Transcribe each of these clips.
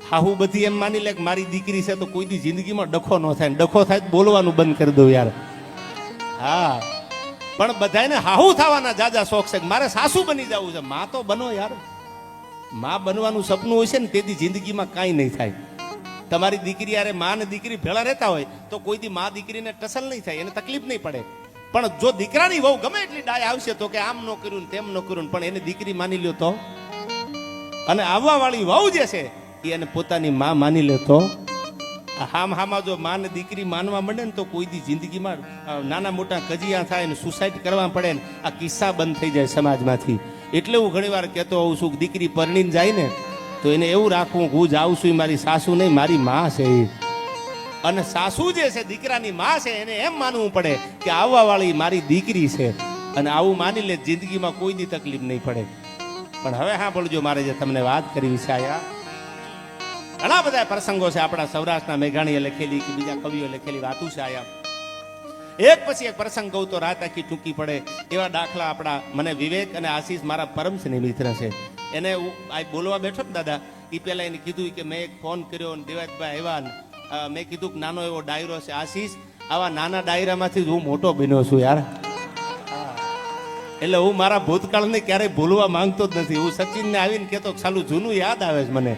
હાહુ બધી એમ માની લે કે મારી દીકરી છે તો કોઈ દી જિંદગીમાં ડખો ન થાય, ડખો થાય તો બોલવાનું બંધ કરી દઉં યાર. હા, પણ બધાને હાહુ થવાના જાજા શોખ છે. મારે સાસુ બની જવું છે. માં તો બનો યાર. માં બનવાનું સપનું હોય છે ને તેથી જિંદગીમાં કાંઈ નહીં થાય. તમારી દીકરી યારે માં ને દીકરી ભેળા રહેતા હોય તો કોઈ દી માં દીકરીને ટસલ નહીં થાય, એને તકલીફ નહીં પડે. પણ જો દીકરાની વહુ ગમે એટલી ડાય આવશે તો કે આમ ન કર્યું ને તેમ ન કર્યું, પણ એને દીકરી માની લ્યો તો, અને આવવા વાળી વહુ જે છે એને પોતાની માં માની લે તો, હામાં જો માં ને દીકરી માનવા માંડે ને તો કોઈ દી જિંદગીમાં નાના મોટા કજિયા થાય ને સુસાઇડ કરવા પડે ને આ કિસ્સા બંધ થઈ જાય સમાજમાંથી. એટલે હું ઘણી વાર કહેતો હોઉં છું કે દીકરી પરણીને જાય ને તો એને એવું રાખવું હું જાઉં છું મારી સાસુ નહીં મારી માં છે એ. અને સાસુ જે છે દીકરાની માં છે એને એમ માનવું પડે કે આવવા વાળી મારી દીકરી છે, અને આવું માની લે જિંદગીમાં કોઈ દી તકલીફ નહીં પડે. પણ હવે હા બોલજો, મારે જે તમને વાત કરવી છે આયા ઘણા બધા પ્રસંગો છે આપણા સૌરાષ્ટ્રના મેઘાણીએ લખેલી કે બીજા કવિઓ લખેલી વાતો છે આયા. એક પછી એક પ્રસંગ કહું તો રાત આખી ટૂંકી પડે એવા દાખલા આપણા મને વિવેક અને આશીષ મારા પરમ સ્નેહી મિત્ર છે. એને આ બોલવા બેઠો ને દાદા, એ પહેલા એને કીધું કે મેં એક ફોન કર્યો ને દેવાજભાઈ આવ્યા, મેં કીધું કે નાનો એવો ડાયરો છે આશીષ, આવા નાના ડાયરામાંથી હું મોટો બન્યો છું યાર. એટલે હું મારા ભૂતકાળને ક્યારેય ભૂલવા માંગતો જ નથી. હું સચિનને આવીને કહેતો સાલું જૂનું યાદ આવે છે મને.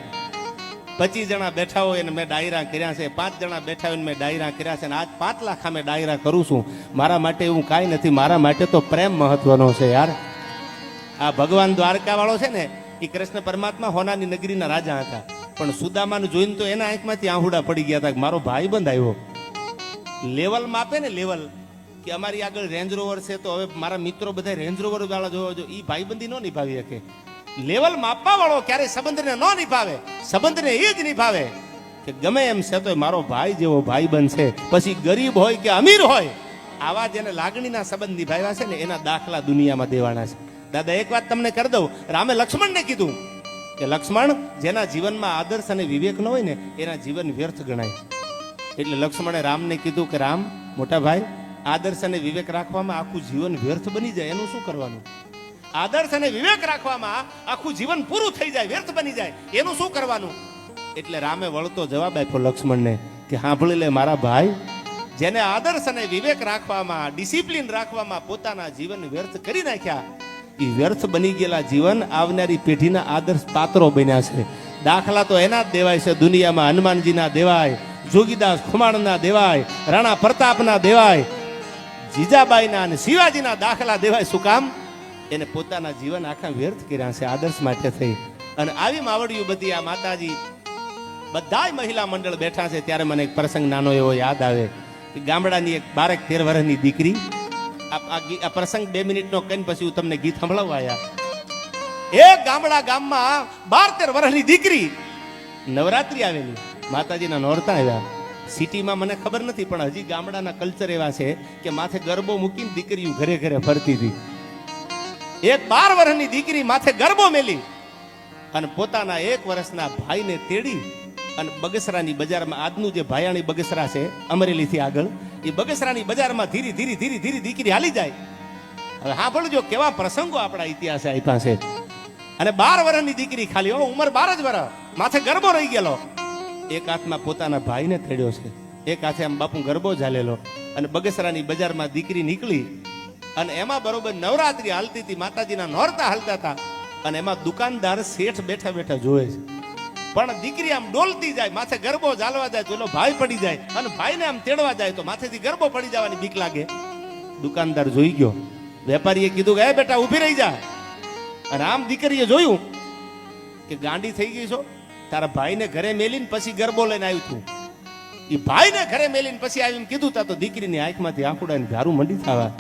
25 જણા બેઠા હોય અને મેં ડાયરા કર્યા છે, 5 જણા બેઠા હોય મેં ડાયરા કર્યા છે, અને આજ 5 લાખ મેં ડાયરા કરું છું. મારા માટે એવું કાંઈ નથી, મારા માટે તો પ્રેમ મહત્વનો છે યાર. આ ભગવાન દ્વારકા વાળો છે ને એ કૃષ્ણ પરમાત્મા હોનાની નગરીના રાજા હતા, પણ સુદામાને જોઈને તો એના આંખમાંથી આહુડા પડી ગયા હતા કે મારો ભાઈ બંધ આવ્યો. લેવલ માપે ને લેવલ, કે અમારી આગળ રેન્જ રોવર છે તો હવે મારા મિત્રો બધા રેન્જ રોવર વાળા જોવા જો, એ ભાઈબંધી ન નિભાવી શકે. લેવલ માપવા વાળો ક્યારેય સંબંધને ન નિભાવે, સંબંધને એ જ નિભાવે કે ગમે એમ છે તો મારો ભાઈ જેવો ભાઈ બનશે. પછી ગરીબ હોય કે અમીર હોય, આવા જેને લાગણીના સંબંધ નિભાવ્યા છે ને એના દાખલા દુનિયામાં દેવાના છે. દાદા એક વાત તમને કરી દઉં, રામે લક્ષ્મણને કીધું કે લક્ષ્મણ, જેના જીવનમાં આદર્શ અને વિવેક ન હોય ને એના જીવન વ્યર્થ ગણાય. એટલે લક્ષ્મણે રામને કીધું કે રામ મોટા ભાઈ, આદર્શ અને વિવેક રાખવામાં આખું જીવન વ્યર્થ બની જાય, એનું શું કરવાનું? આદર્શ અને વિવેક રાખવામાં આખું જીવન પૂરું થઈ જાય, વ્યર્થ બની જાય, એનું શું કરવાનું? એટલે રામે વળતો જવાબ આપ્યો લક્ષ્મણને કે સાંભળી લે મારા ભાઈ, જેને આદર્શ અને વિવેક રાખવામાં, ડિસિપ્લિન રાખવામાં પોતાના જીવન વ્યર્થ કરી નાખ્યા, એ વ્યર્થ બની ગયેલા જીવન આવનારી પેઢીના આદર્શ પાત્રો બન્યા છે. દાખલા તો એના જ દેવાય છે દુનિયામાં. હનુમાનજીના દેવાય, જોગીદાસ ખુમાણના દેવાય, રાણા પ્રતાપના દેવાય, જીજાબાઈના અને શિવાજીના દાખલા દેવાય. શું કામ? એને પોતાના જીવન આખા વ્યર્થ કર્યા છે આદર્શ માટે થઈ. અને આવી માવડિયું બધી આ માતાજી બધાય મહિલા મંડળ બેઠા છે ત્યારે મને એક પ્રસંગ નાનો એવો યાદ આવે કે ગામડાની એક 12-13 વર્ષની દીકરી, આ પ્રસંગ 2 મિનિટનો કહીને પછી હું તમને ગીત સંભળાવવા આવ્યા. એક ગામમાં 12-13 વર્ષની દીકરી, નવરાત્રી આવેલી, માતાજીના નોરતા આવ્યા. સિટીમાં મને ખબર નથી, પણ હજી ગામડાના કલ્ચર એવા છે કે માથે ગરબો મૂકીને દીકરીઓ ઘરે ઘરે ફરતી હતી. એક 12 વર્ષની દીકરી માથે ગરબો મેલી અને પોતાના 1 વર્ષના ભાઈને તેડી અને બગસરાની બજારમાં, આજનું જે ભાયાણી બગસરા છે અમરેલીથી આગળ, એ બગસરાની બજારમાં ધીરે ધીરે દીકરી હાલી જાય. હવે હા બોલજો કેવા પ્રસંગો આપણા ઇતિહાસે આપ્યા છે. અને 12 વર્ષની દીકરી, ખાલી ઉંમર 12 જ વર્ષ, માથે ગરબો રહી ગયેલો. એક હાથમાં પોતાના ભાઈને તેડ્યો છે, એક હાથે આમ બાપુ ગરબો ઝાલેલો, અને બગસરાની બજારમાં દીકરી નીકળી. અને એમાં બરોબર નવરાત્રી હાલતી હતી, માતાજીના નોરતા હાલતા હતા, અને એમાં દુકાનદાર શેઠ બેઠા બેઠા જોવે છે. પણ દીકરી આમ ડોલતી જાય, માથે ગરબો ઝાલવા જાય તો એનો ભાઈ પડી જાય, અને ભાઈને આમ તેડવા જાય તો માથેથી ગરબો પડી જવાની બીક લાગે. દુકાનદાર જોઈ ગયો, વેપારીએ કીધું કે એ બેટા ઊભી રહી જા. અને આમ દીકરીએ જોયું કે ગાંડી થઈ ગઈ છો, તારા ભાઈને ઘરે મેલીને પછી ગરબો લઈને આવ્યું તું. એ ભાઈને ઘરે મેલીને પછી આવીને કીધું તા તો દીકરીની આંખમાંથી આંખુડાની ધારું મંડી થવા.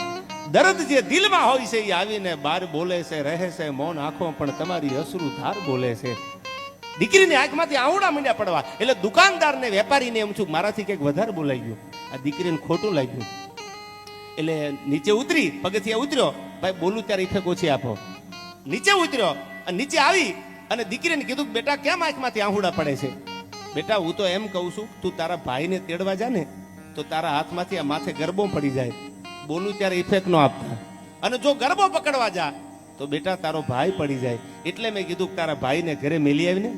દર્દ જે દિલમાં હોય છે એ આવીને બહાર બોલે છે, રહે છે મૌન આંખો, પણ તમારી અશ્રુ ધાર બોલે છે. દીકરીની આંખમાંથી આંવડા મંડ્યા પડવા. એટલે દુકાનદારને વેપારીને એમ છું મારાથી કંઈક વધારે બોલાઈ ગયું, આ દીકરીને ખોટું લાગ્યું. એટલે નીચે ઉતરી, પગથિયા ઉતર્યો, ભાઈ બોલું ત્યારે ઇફેક ઓછી આપો. નીચે ઉતર્યો અને નીચે આવી અને દીકરીને કીધું બેટા કેમ આંખમાંથી આંહુડા પડે છે? બેટા હું તો એમ કહું છું, તું તારા ભાઈને તેડવા જા ને તો તારા હાથમાંથી આ માથે ગરબો પડી જાય, બોલું ત્યારે ઇફેક્ટ નો આપતા. અને જો ગરબો પકડવા જા તો બેટા તારો ભાઈ પડી જાય. એટલે મેં કીધું તારા ભાઈને ઘરે મેલી આવીને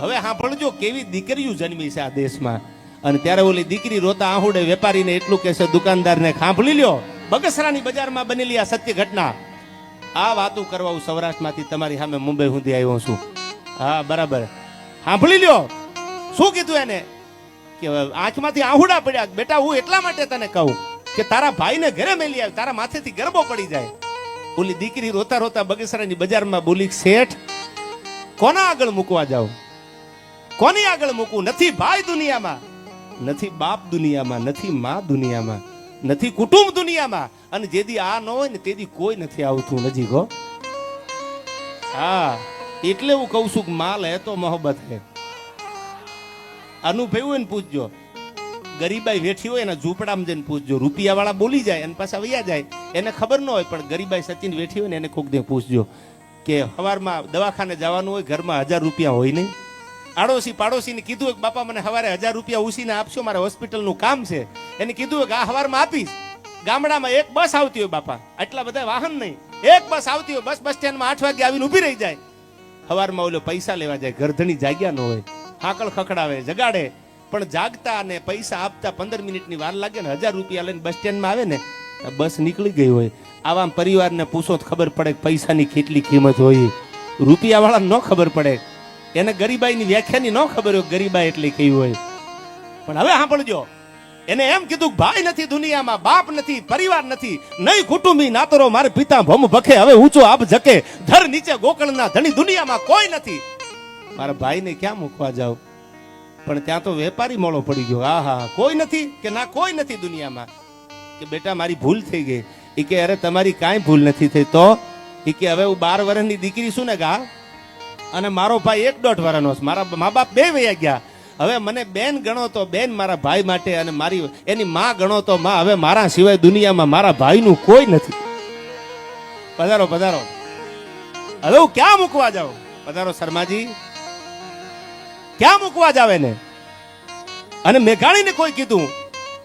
હવે સાંભળજો કેવી દીકરીઓ જન્મી છે આ દેશમાં. અને ત્યારે ઓલી દીકરી રોતા આહુડે વેપારીને એટલું કહેશે, દુકાનદારને, સાંભળી લ્યો બગસરાની બજારમાં બનેલી આ સત્ય ઘટના. આ વાતું કરવા હું સૌરાષ્ટ્રમાંથી તમારી સામે મુંબઈ સુધી આવ્યો છું. હા બરાબર, સાંભળી લ્યો. શું કીધું એને? કે આંખમાંથી આહુડા પડ્યા. બેટા હું એટલા માટે તને કહું કે તારા ભાઈને ઘરે મેલી આવે, તારા માથેથી ગરબો પડી જાય. ઓલી દીકરી રોતા રોતા બગસરાની બજારમાં બોલી, શેઠ કોના આગળ મૂકવા જાઉં, કોની આગળ મૂકવું? નથી ભાઈ દુનિયામાં, નથી બાપ દુનિયામાં, નથી માં દુનિયામાં, નથી કુટુંબ દુનિયામાં. અને જેદી આ ન હોય ને તેદી કોઈ નથી આવતું નજીક હો. હા એટલે હું કહું છું કે માલ હે તો મોહબ્બત હે. અનુભવ્યું હોય ને પૂછજો. ગરીબાઈ વેઠી હોય એના ઝૂંપડામાં જઈને પૂછજો. રૂપિયા વાળા બોલી જાય અને પાછા વૈયા જાય, એને ખબર ન હોય. પણ ગરીબાઈ સચિન વેઠી હોય ને એને કોક દે પૂછજો કે સવારમાં દવાખાને જવાનું હોય, ઘરમાં 1000 રૂપિયા હોય નહીં. આડોશી પાડોશીને કીધું કે બાપા મને સવારે 1000 રૂપિયા ઉસીને આપશો, મારે હોસ્પિટલનું કામ છે. એને કીધું કે આ સવારમાં આપીશ. ગામડામાં એક બસ આવતી હોય બાપા, આટલા બધા વાહન નહીં, એક બસ આવતી હોય. બસ સ્ટેન્ડમાં 8 વાગે આવીને ઊભી રહી જાય. સવારમાં ઓલો પૈસા લેવા જાય, ગરધણી જાગ્યા ન હોય, હાકળ ખખડાવે, જગાડે. પણ જાગતા અને પૈસા આપતા 15 મિનિટની વાર લાગે ને 1000 રૂપિયા લઈને બસ સ્ટેન્ડમાં આવે ને બસ નીકળી ગઈ હોય. આવા પરિવારને પૂછો તો ખબર પડે કે પૈસાની કેટલી કિંમત હોય. રૂપિયા વાળાને ન ખબર પડે, એને ગરીબાઈની વ્યાખ્યાની ન ખબર હોય ગરીબાઈ એટલી કઈ હોય. પણ હવે સાંભળજો, એને એમ કીધું કે ભાઈ નથી દુનિયામાં, બાપ નથી, પરિવાર નથી, નહીં કુટુંબી નાતરો, મારે પિતા ભમ ભખે, હવે ઊંચો આપ જકે, ધર નીચે ગોકળના ધણી, દુનિયામાં કોઈ નથી. મારા ભાઈને ક્યાં મૂકવા જાવ? પણ ત્યાં તો વેપારી મોળો પડી ગયો. હા કોઈ નથી કે ના કોઈ નથી દુનિયામાં. કે બેટા મારી ભૂલ થઈ ગઈ. એ કે અરે તમારી કાંઈ ભૂલ નથી થઈ. તો એ કે હવે હું 12 વર્ષની દીકરી છું ને ગા, અને મારો ભાઈ 1.5 વર્ષનો છે. મારા મા બાપ 2 વયા ગયા. હવે મને બેન ગણો તો બેન મારા ભાઈ માટે, અને મારી એની માં ગણો તો માં. હવે મારા સિવાય દુનિયામાં મારા ભાઈનું કોઈ નથી. પધારો પધારો. હવે હું ક્યાં મૂકવા જાઉં? પધારો શર્માજી, ક્યાં મૂકવા જાવે ને? અને મેઘાણીને કોઈ કીધું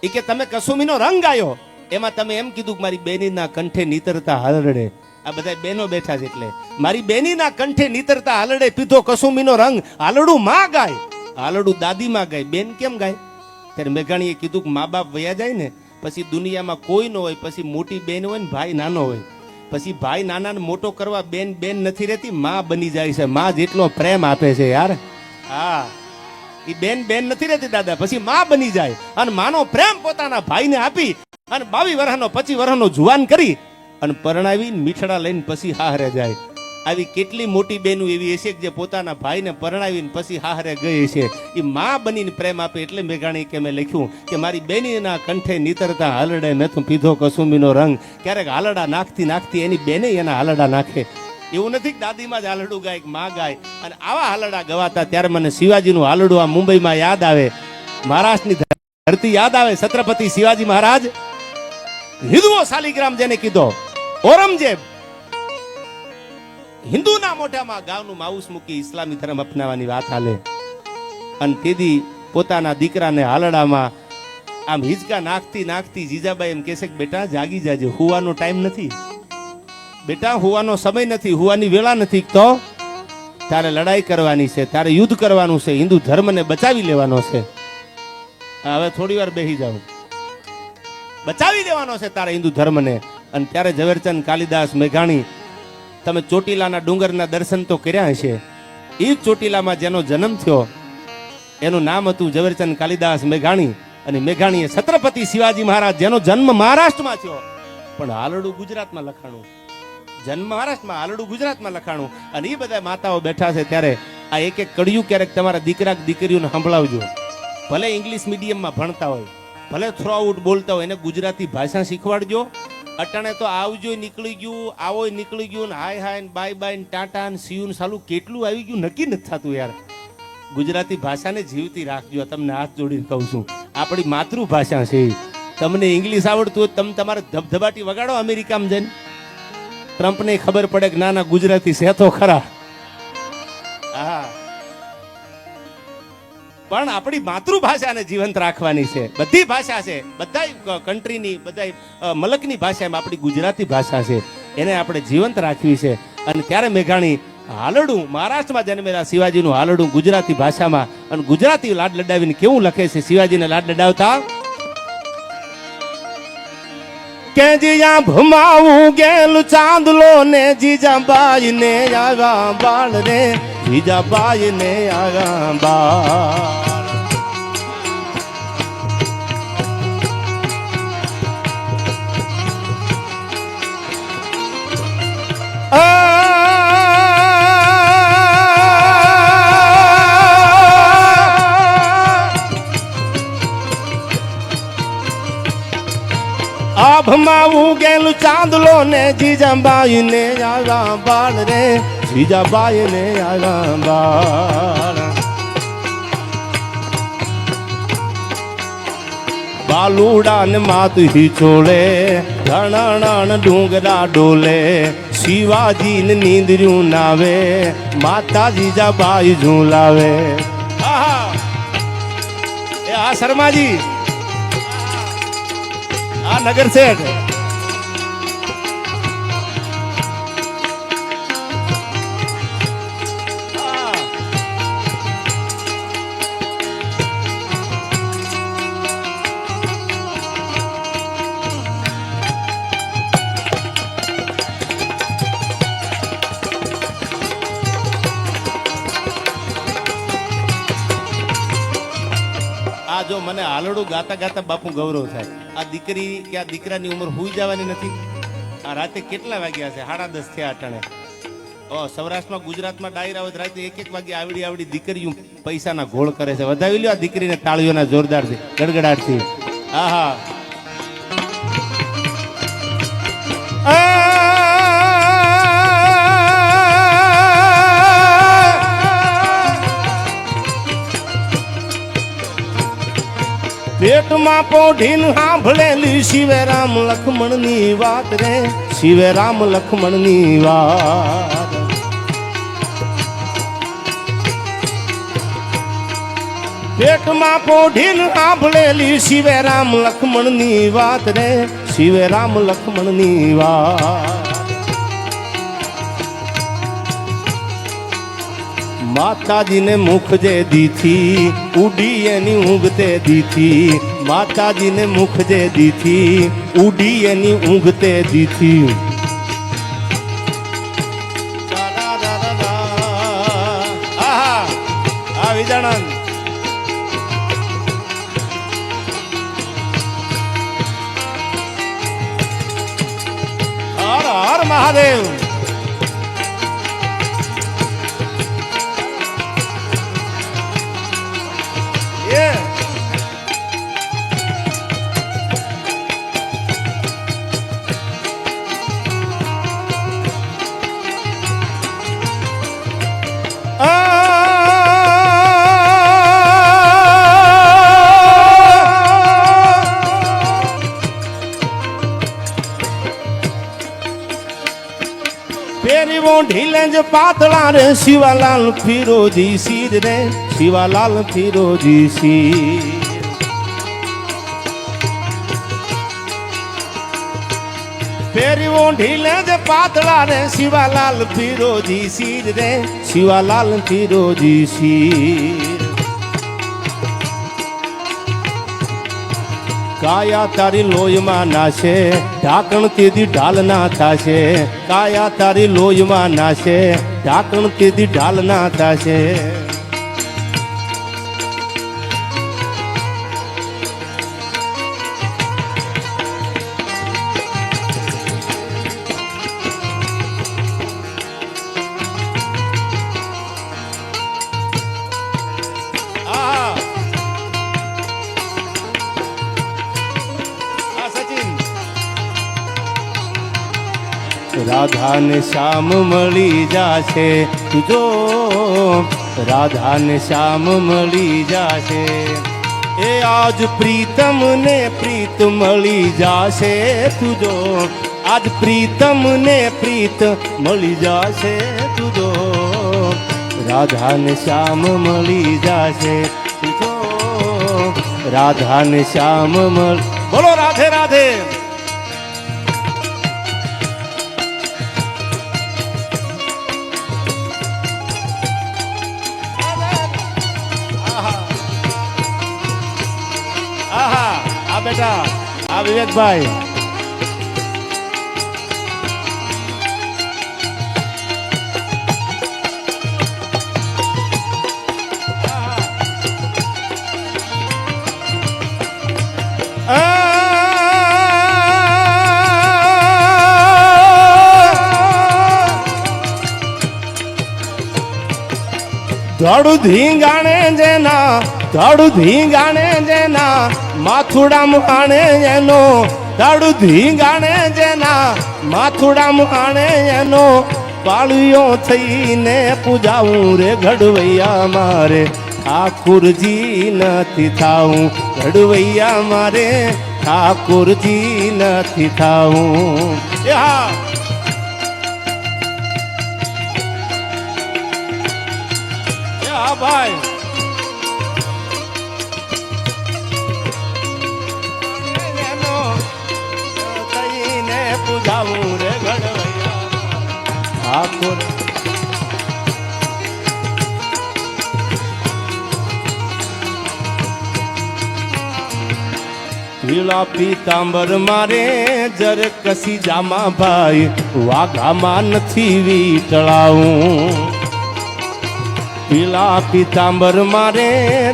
એ કે તમે કસુમીનો રંગ ગાયો, એમાં તમે એમ કીધું કે મારી બેનીના કંઠે નીતરતા હાલડે. આ બધા બહેનો બેઠા છે એટલે મારી બેનીના કંઠે નીતરતા હાલડે પીધો કસુમીનો રંગ. હાલડું માં ગાય, હાલડું દાદી માં ગાય, બેન કેમ ગાય? ત્યારે મેઘાણીએ કીધું કે મા બાપ વયા જાય ને પછી દુનિયામાં કોઈ ન હોય. પછી મોટી બેન હોય ને ભાઈ નાનો હોય. પછી ભાઈ નાનાને મોટો કરવા બેન બેન નથી રહેતી, માં બની જાય છે. માં જેટલો પ્રેમ આપે છે યાર. હા એ બેન બેન નથી રહેતી દાદા, પછી માં બની જાય. અને માનો પ્રેમ પોતાના ભાઈને આપી અને 22 વર્ષનો 25 વર્ષનો જુવાન કરી અને પરણાવીને મીઠડા લઈને પછી હાહરે જાય. આવી કેટલી મોટી બહેનો એવી હશે કે જે પોતાના ભાઈને પરણાવીને પછી હાહરે ગઈ છે. એ માં બનીને પ્રેમ આપે. એટલે મેઘાણી કે મેં લખ્યું કે મારી બેનીના કંઠે નીતરતા હાલડે મેં તો પીધો કસુમીનો રંગ. ક્યારેક હાલડા નાખતી નાખતી એની બેને એના હાલડા નાખે. એવું નથી કે દાદીમાં જ હાલડું ગાય, માં ગાય. અને આવા હાલડા ગવાતા ત્યારે મને શિવાજીનું હાલડું આ મુંબઈમાં યાદ આવે, મહારાષ્ટ્રની ધરતી યાદ આવે. છત્રપતિ શિવાજી મહારાજ, હિન્દુઓ શાલિગ્રામ જેને કીધો, ઔરંગઝેબ હિન્દુના મોઢામાં ગાવનું માઉસ મૂકી ઇસ્લામી ધર્મ અપનાવવાની વાત હાલે. અને તેદી પોતાના દીકરાને હાલડામાં આમ હિંચકા નાખતી નાખતી જીજાબાઈ એમ કહેશે કે બેટા જાગી જાજે, હુવાનો ટાઈમ નથી બેટા, હુવાનો સમય નથી, હુવાની વેળા નથી. તો તારે લડાઈ કરવાની છે, તારે યુદ્ધ કરવાનું છે, હિન્દુ ધર્મને બચાવી લેવાનો છે. હવે થોડી વાર બેસી જાવ, બચાવી લેવાનો છે તારે હિન્દુ ધર્મને. અને ત્યારે ઝવેરચંદ કાલિદાસ મેઘાણી, તમે ચોટીલાના ડુંગરના દર્શન તો કર્યા હશે. એ જ ચોટીલામાં જેનો જન્મ થયો એનું નામ હતું ઝવેરચંદ કાલિદાસ મેઘાણી. અને મેઘાણીએ છત્રપતિ શિવાજી મહારાજ જેનો જન્મ મહારાષ્ટ્રમાં થયો પણ હાલડું ગુજરાતમાં લખાણું. જન્મ મહારાષ્ટ્રમાં, હાલડું ગુજરાતમાં લખાણું. અને એ બધા માતાઓ બેઠા છે ત્યારે આ એક એક કડિયું ક્યારેક તમારા દીકરા દીકરીઓને સંભળાવજો. ભલે ઇંગ્લિશ મીડિયમમાં ભણતા હોય, ભલે થ્રો આઉટ બોલતા હોય, એને ગુજરાતી ભાષા શીખવાડજો. અટાણે તો આવજો નીકળી ગયું, આવો નીકળી ગયું, ને હાય હાય ને બાય બાય ને ટાટા ને સીયુ સાલું કેટલું આવી ગયું નક્કી નથી થતું યાર. ગુજરાતી ભાષાને જીવતી રાખજો. તમને હાથ જોડીને કહું છું, આપણી માતૃભાષા છે. તમને ઇંગ્લિશ આવડતું હોય તમે તમારે ધબધબાટી વગાડો અમેરિકામાં જઈને, ટ્રમ્પને ખબર પડે કે ના ના ગુજરાતી છે તો ખરા. હા, પણ આપણી માતૃભાષાને જીવંત રાખવાની છે. બધી ભાષા છે, બધા કન્ટ્રીની, બધા મલકની ભાષા, એમ આપણી ગુજરાતી ભાષા છે, એને આપણે જીવંત રાખવી છે. અને ત્યારે મેઘાણી હાલડું મહારાષ્ટ્રમાં જન્મેલા શિવાજીનું હાલડું ગુજરાતી ભાષામાં અને ગુજરાતી લાડ લડાવીને કેવું લખે છે શિવાજીને લાડ લડાવતા કે જીયા ભમાવું ગેલ ચાંદલો ને જીજાબાઈ ને આવ્યા બાળ રે જીજાબાઈ ને આવ્યા બાળ આભમાં ગેલું ચાંદલો ને જીજાબાઈ ને આવ્યા બાળ રે જીજાબાઈ ને આવ્યા બાળ બાલુડા ને માત હિચોળે ધણાણ ડુંગરા ડોલે શિવાજી ને નીંદર્યું નાવે માતા જીજાબાઈ ઝૂલાવે એ આ શર્માજી આ નગર શેઠ જો મને હાલડું ગાતા ગાતા બાપુ ગૌરવ થાય આ દીકરી કે આ દીકરાની ઉંમર હુઈ જવાની નથી આ રાતે કેટલા વાગ્યા છે 10:30 થયા અટાણે સૌરાષ્ટ્રમાં ગુજરાતમાં ડાયરા હોય રાતે 1-1 વાગે આવડી દીકરીઓ પૈસાના ઘોળ કરે છે વધાવી લ્યો આ દીકરીને તાળીઓના જોરદારથી ગડગડાટથી આહા પેટમાં પોઢીન સાંભળેલી શિવે રામ લખમણની વાત રે શિવે રામ લખમણની વાત પેટમાં પોઢીન સાંભળેલી શિવે રામ લખમણની વાત રે શિવે રામ લખમણની વાત માતાજીને મુખ જે દીથી ઉડી એની ઊંઘતે દીથી માતાજીને મુખ જે દીથી ઉડી એની ઊંઘતે દીથી આહા આ વિજાણંદ હર હર મહાદેવ ઢીલે જ પાતળા રે શિવાલાલ ફિરોજી શીર રે શિવાલાલ ફિરોજી શીર ફેરવો ઢીલે જ પાતળા રે શિવાલાલ ફિરોજી શીર રે શિવાલાલ ફિરોજી શીર કાયા તારી લોહીમાં નાશે ઢાકણ તેથી ઢાલ ના થાશે કાયા તારી લોહીમાં નાશે ઢાકણ તેથી ઢાલ ના થાશે રાધા ને શ્યામ મળી જાશે તુજો રાધા ને શ્યામ મળી જાશે એ આજ પ્રીતમ ને પ્રીત મળી જાશે તુજો આજ પ્રીતમ ને પ્રીત મળી જાશે તુજો રાધા ને શ્યામ મળી જાશે તુજો રાધા ને શ્યામ બોલો રાધે રાધે આ બેટા આ વિવેકભાઈ ધડું ધીંગાણે જેના માથુડા મુહાણે એનો ધડું ધીંગાણે જેના માથુડા મુહાણે એનો પાળીઓ થઈને પૂજાવું રે ઘડવૈયા મારે ઠાકુરજી નથી થાવું ઘડવૈયા મારે ઠાકુરજી નથી થાવું ભાઈ થઈને પૂજાવું રે ઘડવૈયા ઠાકોર પીળા પીતાંબર મારે જર કસી જામા ભાઈ વાઘામાં નથી વીટળાવું પીળા પીતાંબર મારે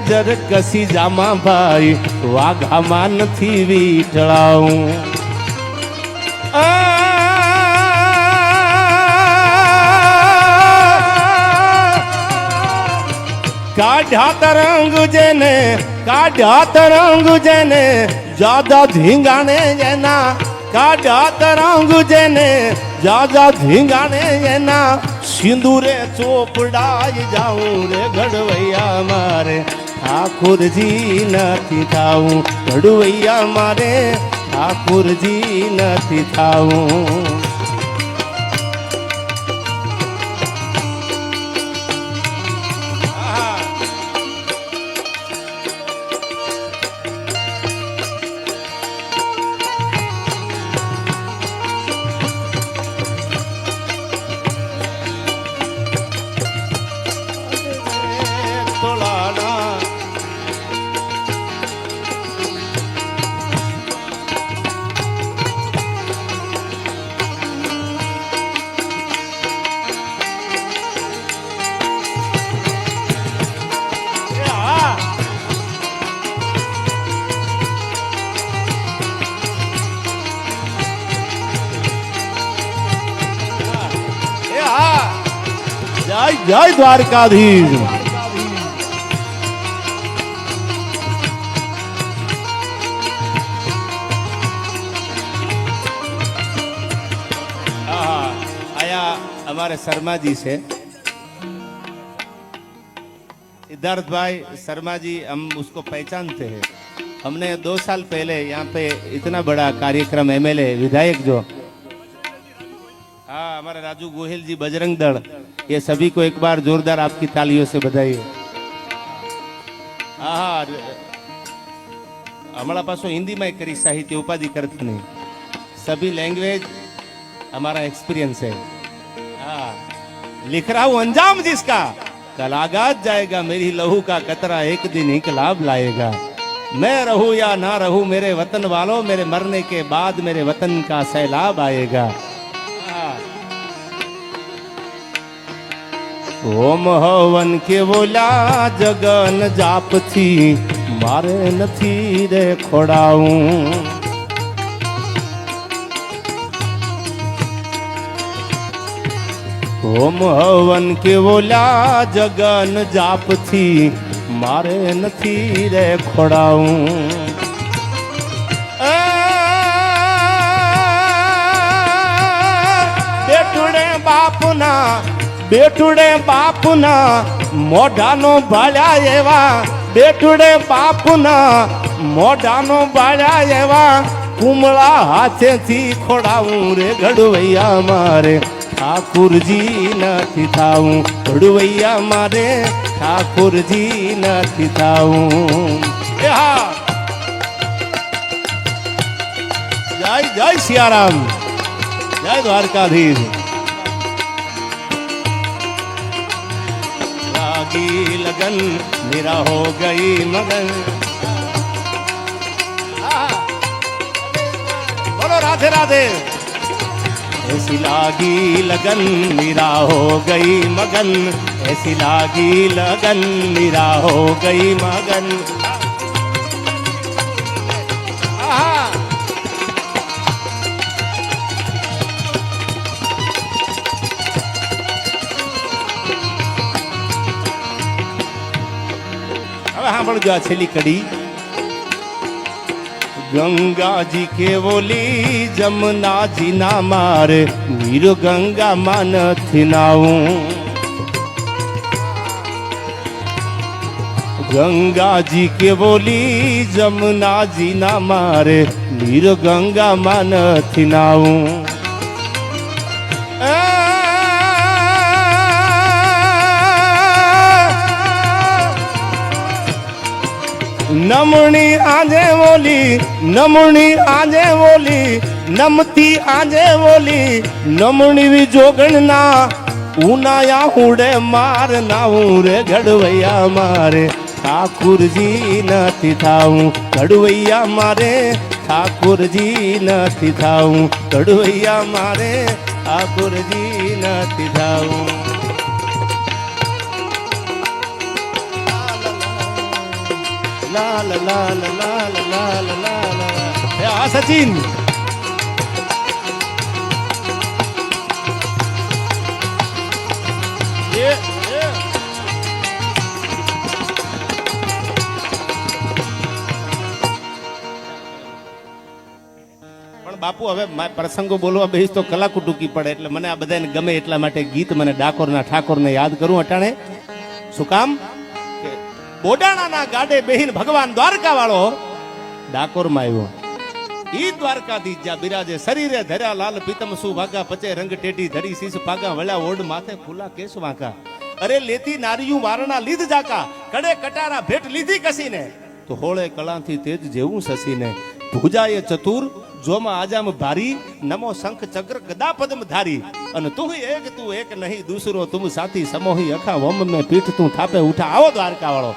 જર કસી જામા ભાઈ વાઘામાં નથી વીટળાવું કાઢ્યા તરંગ જેને જાદા ધીંગાણે એના કાઢ્યા તરંગ જેને જાદા ધીંગાણે એના સિંદૂરે ચોપડાઈ જાઉં રે ઘડવૈયા મારે ઠાકુરજી નથી થાવું ઘડવૈયા મારે ઠાકુરજી નથી થાવું જય દ્વારકાધીશ आया हमारे शर्मा जी से सिद्धार्थ भाई शर्मा जी हम उसको पहचानते हैं हमने 2 साल पहले यहाँ पे इतना बड़ा कार्यक्रम एमएलए विधायक जो हाँ हमारे राजू गोहिल जी बजरंग दल ये सभी को एक बार जोरदार आपकी तालियों से बधाई हाँ हमारा पासो हिंदी में करी साहित्य उपाधि करते नहीं सभी लैंग्वेज हमारा एक्सपीरियंस है हाँ लिख रहा हूं अंजाम जिसका कल आगाज जाएगा मेरी लहू का कतरा एक दिन इनकलाब लाएगा मैं रहूं या ना रहूं मेरे वतन वालों मेरे मरने के बाद मेरे वतन का सैलाब आएगा ओम हवन के बोला जगन जाप थी मारे नथी रे खोड़ाऊं ओम हवन के बोला जगन जाप थी मारे नथी रे खोड़ाऊं બેટુડે બાપુના મોઢાનો ભાળ્યા એવા બેટુડે બાપુના મોઢાનો ભાળ્યા એવા કુમળા હાથેથી ખોડાવું રે ઘડવૈયા મારે ઠાકુરજી નથી થાવું ઘડવૈયા મારે ઠાકુરજી નથી થાવું જય જય સિયારામ જય દ્વારકાધીશ लगन मेरा हो गई मगन बोलो राधे राधे। ऐसी लागी लगन मीरा हो गई मगन, ऐसी लागी लगन मीरा हो गई मगन। હવે સાંભળજો આ છેલ્લી કડી। गंगा जी के बोली जमुना जी ना मारे, वीर गंगा मान थिनाऊं। गंगा जी के बोली जमुना जी ना मारे, वीर गंगा मान थिनाऊं। नमणी आजे बोली, नमणी आजे बोली, नमती आजे बोली, नमणी भी जोगणना उनाया हुडे मार नाऊं रे घड़वैया मारे ठाकुर जी नथी थाऊं। घड़वैया मारे ठाकुर जी नथी थाऊं, घड़वैया मारे ठाकुर जी नथी थाऊं। ला ला ला ला ला ला ला ला ला। आ सचिन પણ બાપુ હવે પ્રસંગો બોલવા બેહીશ તો કલાકુ ટૂંકી પડે, એટલે મને આ બધાને ગમે એટલા માટે ગીત મને ડાકોરના ઠાકોરને યાદ કરું અટાણે। શું કામ? બોડાણાના ગાડે બેહીન ભગવાન દ્વારકા વાળો ડાકોરમાં આવ્યો। ઈ દ્વારકાધીશ જ્યાં બિરાજે, શરીરે ધર્યા લાલ પીતમ સુભાગા, પચે રંગ ટેટી ધરી શીશ પાગા, વળ્યા ઓડ માથે ફૂલા કેસ વાંકા। અરે લેતી નારિયું વારણા લીધ જાકા, કડે કટારા ભેટ લીધી કસીને, તો હોળે કળાથી તેજ જેવું સસીને। ભુજાએ ચતુર જોમાં આજામ ભારી, નમો શંખ ચક્ર ગદા પદ્મ ધારી। અને તું એક નહીં દૂસરો તુમ સાથી, સમોહી અખા વમ મેં પીઠ તું થાપે ઉઠા। આવો દ્વારકા વાળો,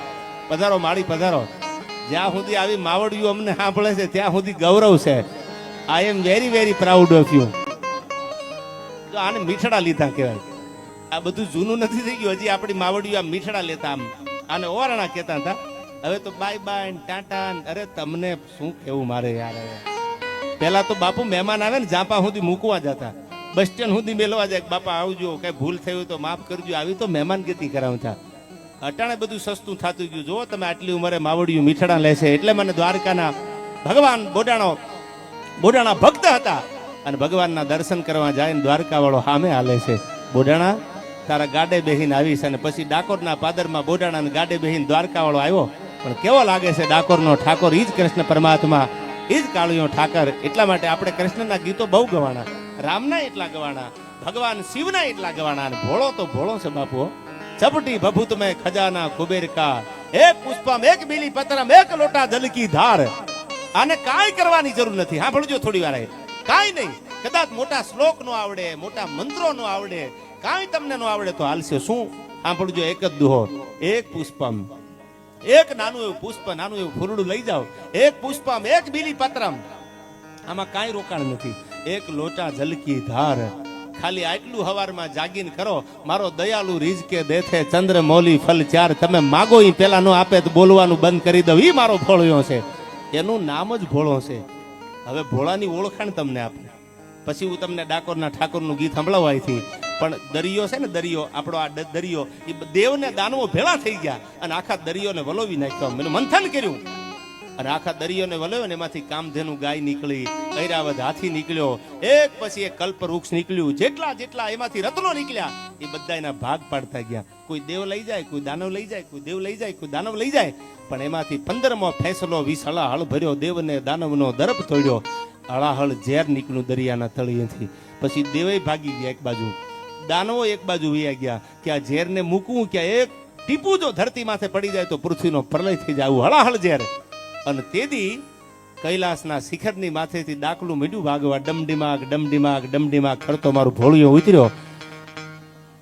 પધારો માળી પધારો। જ્યાં સુધી આવી માવડિયું અમને સાંભળે છે ત્યાં સુધી ગૌરવ છે। I am very very proud of you. જો આને મીઠડા લીધા કહેવાય, આ બધું જૂનું નથી થઈ ગયું, હજી આપણી માવડિયું આ મીઠડા લેતા, આમ આને ઓવારણા કહેતા હતા। હવે તો બાય બાય ટાટા, અરે તમને શું કેવું મારે યાર। પેલા તો બાપુ મહેમાન આવે ને જાપા સુધી મૂકવા જતા, બસ સ્ટેન્ડ સુધી મેલવા જાય, બાપા આવજો, કઈ ભૂલ થયું તો માફ કરજો, આવી તો મહેમાન ગતિ કરાવતા। અટાણે બધું સસ્તું થતું ગયું। જો તમે આટલી ઉંમરે માવડિયું મીઠડા લેશે, એટલે મને દ્વારકાના ભગવાન બોડાણા ભક્ત હતા, અને ભગવાનના દર્શન કરવા જાય ને દ્વારકા વાળો સામે હાલે છે, બોડાણા તારા ગાડે બેહીને આવીશ। અને પછી ડાકોરના પાદરમાં બોડાણા ગાડે બેહીને દ્વારકા વાળો આવ્યો, પણ કેવો લાગે છે ડાકોરનો ઠાકોર, ઈ જ કૃષ્ણ પરમાત્મા, ઈ જ કાળિયો ઠાકર। એટલા માટે આપણે કૃષ્ણના ગીતો બહુ ગવાણા, રામના એટલા ગવાણા, ભગવાન શિવના એટલા ગવાણા, અને ભોળો તો ભોળો છે બાપુ। चपटी भभूत में खजाना कुबेर का, एक पुष्पम एक बीली पत्रम एक लोटा जल की धार। आने काई करवानी जरूर नहीं। हाँ भणजो थोड़ी वार काई नहीं, कदाच मोटा श्लोक नो आवड़े, मोटा मंत्रो नो आवड़े, काई तमने नो आवड़े तो हालसे शू। हाँ भणजो एक ज दुहो, एक पुष्पम, एक नानु एवं पुष्प, नानु एवं फूलड़ू लई जाओ, एक पुष्पम एक बीली पत्रम, आमा काई रोकाण नहीं, एक लोटा जल की धार। खाली आटलू हवार में जागीने करो, मारो दयालु रीज के देथे चंद्र मौली फल चार। तमे मागो ई पेला नो आपे तो बोलवानुं बंद करी दो, ई मारो भोळियो छे, एनुं नाम ज भोळो छे। हवे भोळानी ओळखाण तमने आपने, पछी हुं तमने डाकोરના ઠાકોરનું ગીત સંભળાવાયથી। પણ દરિયો છે ને, દરિયો આપણો આ દરિયો, એ દેવને દાનવો ભેળા થઈ ગયા અને આખા દરિયોને વલોવી નાખ્યો, મેં મંથન કર્યું અને આખા દરિયોને વલોવ્યો ને એમાંથી કામધેનુ ગાય નીકળી, ઐરાવત હાથી નીકળ્યો, એક પછી એક કલ્પવૃક્ષ નીકળ્યું, જેટલા જેટલા એમાંથી રત્નો નીકળ્યા એ બધાના ભાગ પાડતા ગયા। કોઈ દેવ લઈ જાય, કોઈ દાનવ લઈ જાય, કોઈ દેવ લઈ જાય, કોઈ દાનવ લઈ જાય, પણ એમાંથી 15મો ફેસલો 20 હળાહળ ભર્યો, દેવને દાનવનો દર્પ તોડ્યો, હળાહળ ઝેર નીકળ્યું દરિયાના તળિયેથી। પછી દેવે ભાગી ગયા એક બાજુ, દાનવો એક બાજુ વયા ગયા કે આ ઝેરને મૂકવું, કે એક ટીપું જો ધરતી માથે પડી જાય તો પૃથ્વીનો પ્રલય થઈ જાય, હળાહળ ઝેર। અને તેદી કૈલાસના શિખરની માથેથી ડાકલું મીડું ભાગવા, ડમડીમાગ ડમડીમાગ ડમડીમાગ કરતો મારું ભોળિયો ઉતર્યો।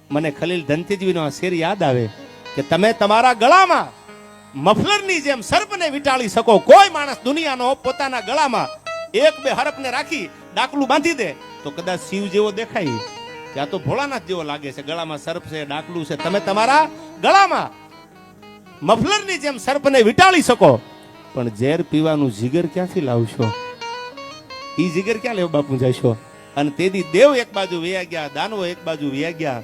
મને ખલીલ ધનતેજવીનો આ શેર યાદ આવે કે તમે તમારા ગળામાં મફલરની જેમ સર્પને વીંટાળી શકો, કોઈ માણસ દુનિયાનો પોતાના ગળામાં એક બે હરપને રાખી ડાકલું બાંધી દે તો કદાચ શિવ જેવો દેખાય, ત્યાં તો ભોળાનાથ જેવો લાગે છે. ગળામાં સર્પ છે, ડાકલું છે, તમે તમારા ગળામાં મફલરની જેમ સર્પને વીંટાળી શકો, પણ ઝેર પીવાનું જીગર ક્યાંથી લાવશો? ઈ જીગર ક્યાં લેવા બાપુ જશો? અને તેથી દેવ એક બાજુ વયા ગયા, દાનવો એક બાજુ વયા ગયા.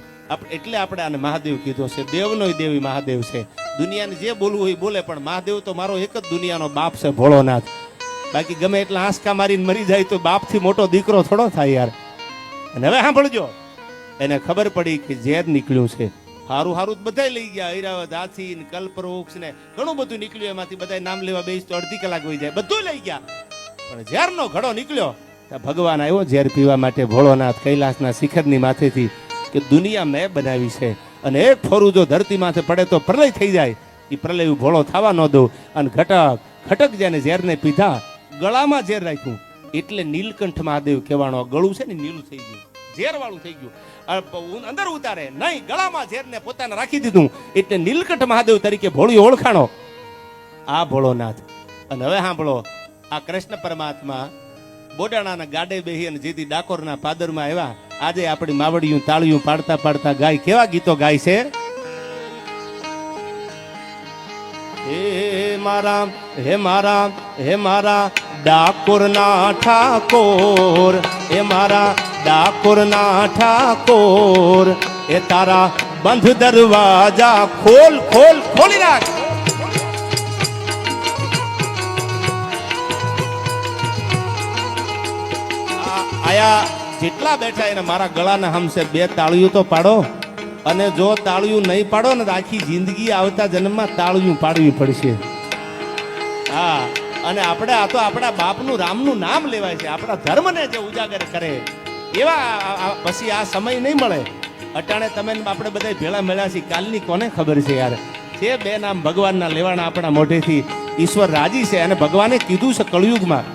એટલે આપણે આને મહાદેવ કીધો છે. દેવનો દેવી મહાદેવ છે. દુનિયાને જે બોલવું હોય બોલે, પણ મહાદેવ તો મારો એક જ દુનિયાનો બાપ છે, ભોળોનાથ. બાકી ગમે એટલા આંસકા મારીને મરી જાય તો બાપથી મોટો દીકરો થોડો થાય યાર. અને હવે સાંભળજો, એને ખબર પડી કે ઝેર નીકળ્યું છે. હારું હારું બધા લઈ ગયા, ઐરાવત, હાથી, કલ્પવૃક્ષ ને ઘણું બધું નીકળ્યું. એમાંથી બધા નામ લેવા બેસ તો અડધી કલાક વહી જાય. બધું લઈ ગયા, પણ ઝેરનો ઘડો નીકળ્યો. ભગવાન આવ્યો ઝેર પીવા માટે, ભોળોનાથ કૈલાસના શિખરની માથેથી, કે દુનિયા મેં બનાવી છે, અને એક ફોરું જો ધરતી માથે પડે તો પ્રલય થઈ જાય. એ પ્રલય ભોળો થવા ન દઉં. અને ઘટક ખટક જેને ઝેરને પીધા, ગળામાં ઝેર રાખ્યું, એટલે નીલકંઠ મહાદેવ કહેવાનો. ગળું છે ને નીલું થઈ ગયું, ઝેર વાળું થઈ ગયું. અંદર ઉતારે નહીં, ગળામાં ઝેરને પોતાને રાખી દીધું, એટલે નીલકંઠ મહાદેવ તરીકે ભોળી ઓળખાણો આ ભોળોનાથ. અને હવે સાંભળો, આ કૃષ્ણ પરમાત્મા બોડાણાના ગાડે બેહી અને જેથી ડાકોરના પાદરમાં આવ્યા. આજે આપણી માવડિયું તાળિયું પાડતા પાડતા ગાય કેવા ગીતો ગાય છે. હે મારા, હે મારા, હે મારા ડાકોરના ઠાકોર, હે મારા ડાકોરના ઠાકોર, એ તારા બંધ દરવાજા ખોલ ખોલ ખોલી નાખ. આયા જેટલા બેઠા એને મારા ગળાના હમસે બે તાળીઓ તો પાડો. અને જો તાળીયું નહીં પાડો ને તો આખી જિંદગી આવતા જન્મમાં તાળીયું પાડવી પડશે. હા, અને આપણે આ તો આપણા બાપનું રામનું નામ લેવાય છે, આપણા ધર્મને જે ઉજાગર કરે એવા પછી આ સમય નહીં મળે. અટાણે તમે આપણે બધા ભેળા મળ્યા છીએ, કાલની કોને ખબર છે યાર. છે બે નામ ભગવાનના લેવાના આપણા મોઢેથી, ઈશ્વર રાજી છે. અને ભગવાને કીધું છે કળયુગમાં,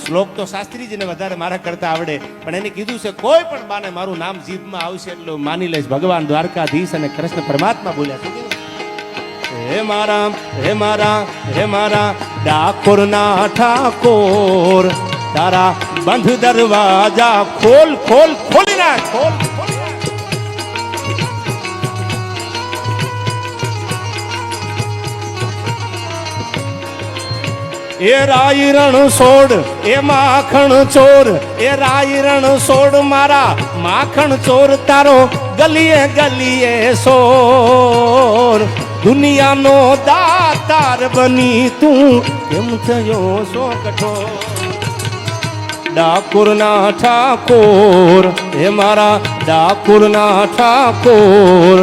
શ્લોક તો શાસ્ત્રીજીને વધારે મારા કરતા આવડે, પણ એને કીધું છે કોઈ પણ બાને મારું નામ જીભમાં આવશે એટલે માની લઈશ. ભગવાન દ્વારકાધીશ અને કૃષ્ણ પરમાત્મા બોલ્યા છે, હે મારા, હે મારા, હે મારા ડાકોરના ઠાકોર, તારા બંધ દરવાજા ખોલ ખોલ ખોલી નાખ, ખોલ. એ રાયરણ સોડ, એ માખણ ચોર, એ રાયરણ સોડ મારા માખણ ચોર, તારો ગલીએ ગલીએ સોર. દુનિયાનો દાતાર બની તું કેમ થયો સો કઠોર. ડાકોરના ઠાકોર, હે મારા ડાકોરના ઠાકોર,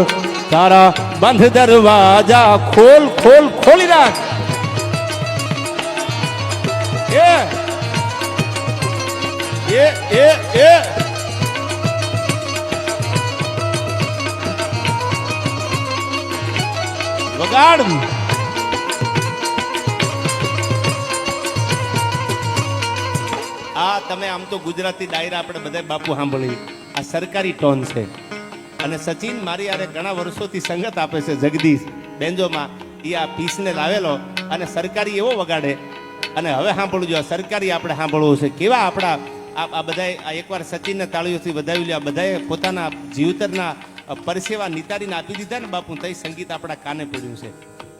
તારા બંધ દરવાજા ખોલ ખોલ ખોલી નાખ. વગાડ. આ તમે આમ તો ગુજરાતી ડાયરા આપણે બધા બાપુ સાંભળી, આ સરકારી ટોન છે. અને સચિન મારી યારે ઘણા વર્ષોથી સંગત આપે છે, જગદીશ બેન્જોમાં, એ આ પીસને લાવેલો અને સરકારી એવો વગાડે. અને હવે સાંભળજો, સરકારી આપણે સાંભળવું છે. કેવા આપણા આ બધા એકવાર સચિનને તાળીઓથી વધાવી લે, બધાએ પોતાના જીવતરના પરસેવા નિતારીને આપી દીધા ને બાપુ, તઈ સંગીત આપણા કાને પડ્યું છે.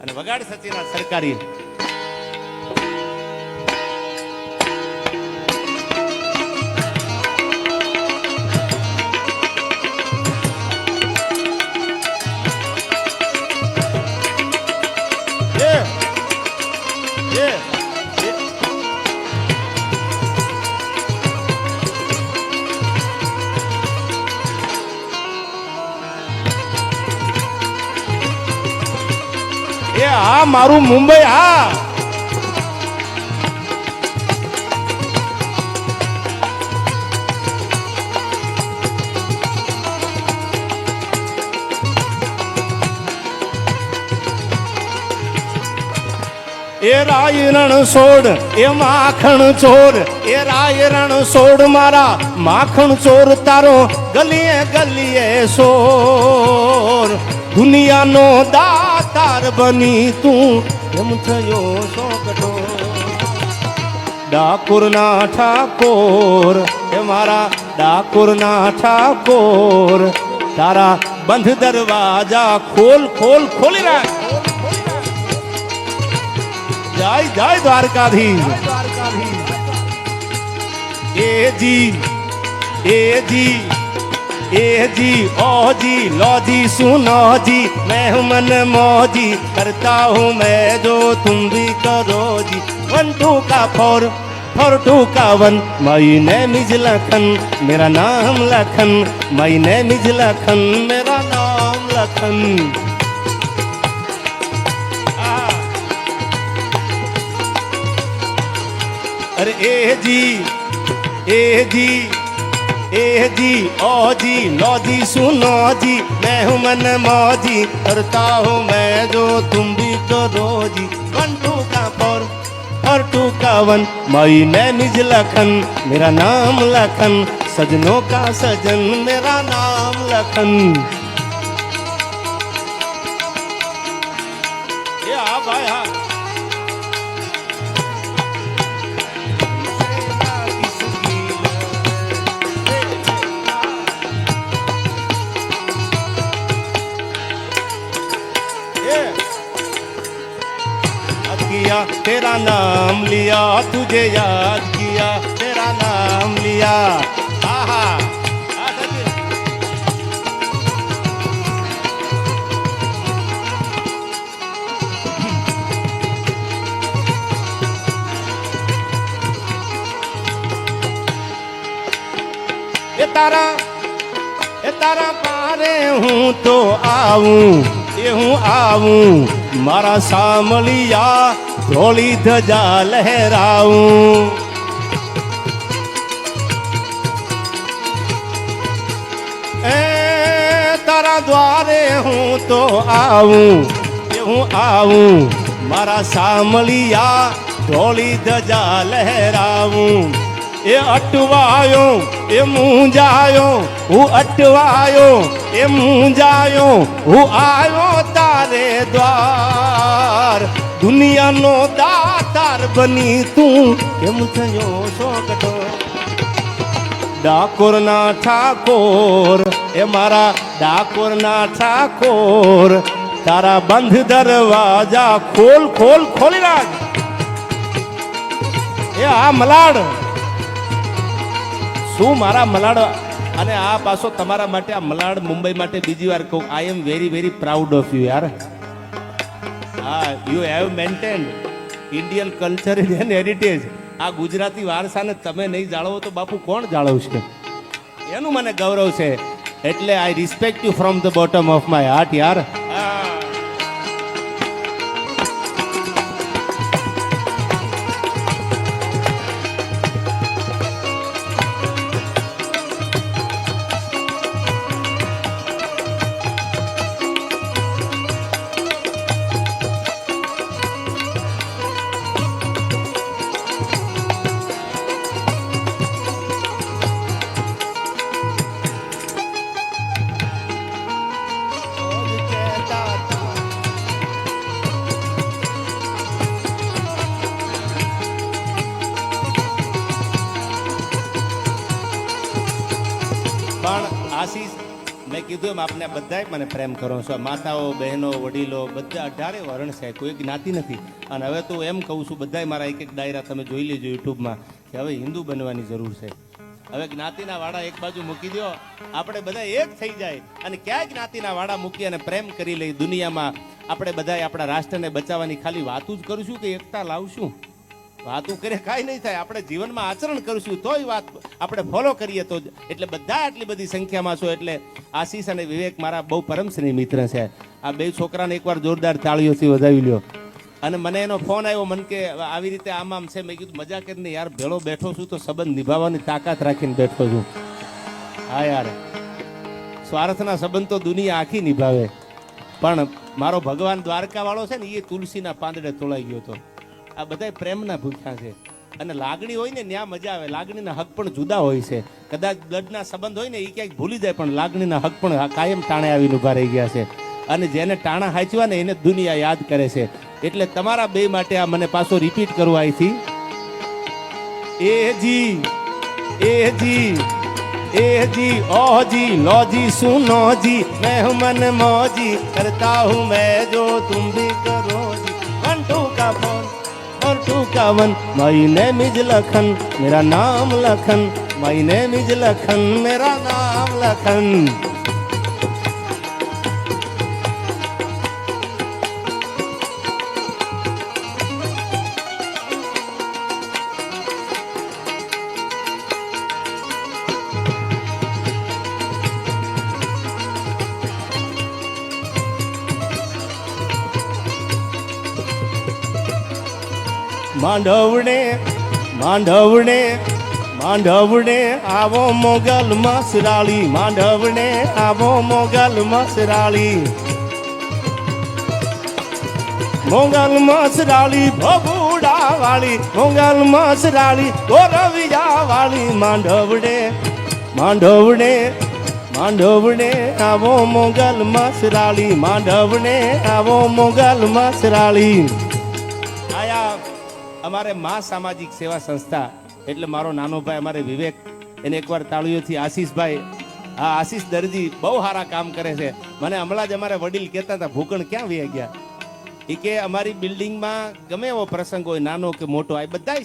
અને વગાડ સચિન આ સરકારી. આ મારું મુંબઈ. હા, એ રાયરણ સોડ, એ માખણ ચોર, એ રાયરણ સોડ મારા માખણ ચોર, તારો ગલીએ ગલીએ સોર. દુનિયાનો દાતાર બની તું કેમ થયો સો કઠોર. ડાકોરના ઠાકોર હે મારા ડાકોરના ઠાકોર તારા બંધ દરવાજા ખોલ ખોલ ખોલી રાખ જય જય દ્વારકાધીશ એ જી ओ जी लो जी सुनो जी मैं हूँ मन मौजी करता हूँ मैं जो तुम भी करो जी 1 2 का 4 4 2 का 1 माई नेम इज लखन मेरा नाम Lakhan my name is Lakhan मेरा नाम लखन अरे ए जी ओ जी लो जी सुनो जी मैं हूँ मन मौजी करता हूँ मैं जो तुम भी करो जी 1 2 का 4 4 2 का 1 माई नेम इज लखन मेरा नाम लखन सजनों का सजन मेरा नाम लखन ये आ भाई हाँ किया तेरा नाम लिया तुझे याद किया तेरा नाम लिया आहा ये तारा पारे हूँ तो आऊं ये हूँ आऊं मारा सामलिया ढोली ध्वजा लहराऊं ए तारा द्वारे हूँ तो आऊं ये हूँ आऊं मारा सामलिया ढोली ध्वजा लहराऊं ये अटवायो ये मूंझायो हूँ अटवायो ये मूंझायो हूँ आयो तारे द्वार दुनिया नो दातार बनी तू केम थयो सोकटो ડાકોરના ઠાકોર એ મારા ડાકોરના ઠાકોર તારા બંધ દરવાજા ખોલ ખોલ ખોલી નાખ એ આ મલાડ શું મારા મલાડ અને આ પાછો તમારા માટે આ મલાડ મુંબઈ માટે બીજી વાર કહું I am very very proud of you યાર હા you have maintained Indian culture and heritage આ ગુજરાતી વારસાને તમે નહીં જાળવો તો બાપુ કોણ જાળવશે એનું મને ગૌરવ છે એટલે આઈ respect you from the bottom of my heart યાર પણ આશીષ મેં કીધું એમ આપને બધાય મને પ્રેમ કરો છો માતાઓ બહેનો વડીલો બધા 18 વર્ણ છે કોઈ જ્ઞાતિ નથી અને હવે તો એમ કહું છું બધાય મારા એક એક ડાયરા તમે જોઈ લેજો યુટ્યુબમાં કે હવે હિન્દુ બનવાની જરૂર છે હવે જ્ઞાતિના વાડા એક બાજુ મૂકી દો આપણે બધા એક થઈ જાય અને ક્યાંય જ્ઞાતિના વાડા મૂકી અને પ્રેમ કરી લઈ દુનિયામાં આપણે બધાય આપણા રાષ્ટ્રને બચાવવાની ખાલી વાતું જ કરશું કે એકતા લાવશું વાતું કરે કાંઈ નહીં થાય આપણે જીવનમાં આચરણ કરશું તોય વાત આપણે ફોલો કરીએ તો એટલે બધા આટલી બધી સંખ્યામાં છો એટલે આશીષ અને વિવેક મારા બહુ પરમશ્રી મિત્ર છે આ બે છોકરાને એકવાર જોરદાર તાળીઓથી વધાવી લ્યો અને મને એનો ફોન આવ્યો મને કે આવી રીતે આમ છે મેં કીધું મજા કરીને યાર ભેળો બેઠો છું તો સંબંધ નિભાવવાની તાકાત રાખીને બેઠો છું હા યાર સ્વાર્થના સંબંધ તો દુનિયા આખી નિભાવે પણ મારો ભગવાન દ્વારકા વાળો છે ને એ તુલસીના પાંદડે તોળાઈ ગયો હતો આ બધા પ્રેમના ભૂખ્યા છે અને લાગણી હોય ને ત્યાં મજા આવે લાગણીના હક પણ જુદા હોય છે કદાચ બ્લડના સંબંધ હોય ને એ ક્યાંક ભૂલી જાય પણ લાગણીના હક પણ કાયમ ટાણે આવીને ઉભા રહી ગયા છે અને જેને ટાણા હાચવા ને એને દુનિયા યાદ કરે છે એટલે તમારા બે માટે આ મને પાછો રિપીટ કરવું અહીંથી ए जी ए जी ए जी ओ जी लो जी सुनो जी मैं हूँ मन मौजी करता हूँ मैं जो तुम भी करो जी 1 2 का फोन और 2 का 1 माई नेम इज लखन मेरा नाम Lakhan my name is Lakhan मेरा नाम लखन માંડવડે માંડવડે માંડવડે આવો મોગલ મસરાળી માંડવડે આવો મોગલ મસરાળી મોગલ મસરાળી ભભુડા વાળી મોગલ મસરાળી ગોરવિયા વાળી માંડવડે માંડવડે માંડવડે આવો મોગલ મસરાળી માંડવડે આવો મોગલ મસરાળી આયા અમારે મા સામાજિક સેવા સંસ્થા એટલે મારો નાનો ભાઈ અમારે વિવેક એને એકવાર તાળીઓથી આશીષભાઈ હા આશીષ દરજી બહુ સારા કામ કરે છે મને હમણાં જ અમારે વડીલ કહેતા હતા ભૂકણ ક્યાં વહી ગયા એ કે અમારી બિલ્ડિંગમાં ગમે એવો પ્રસંગ હોય નાનો કે મોટો આ બધા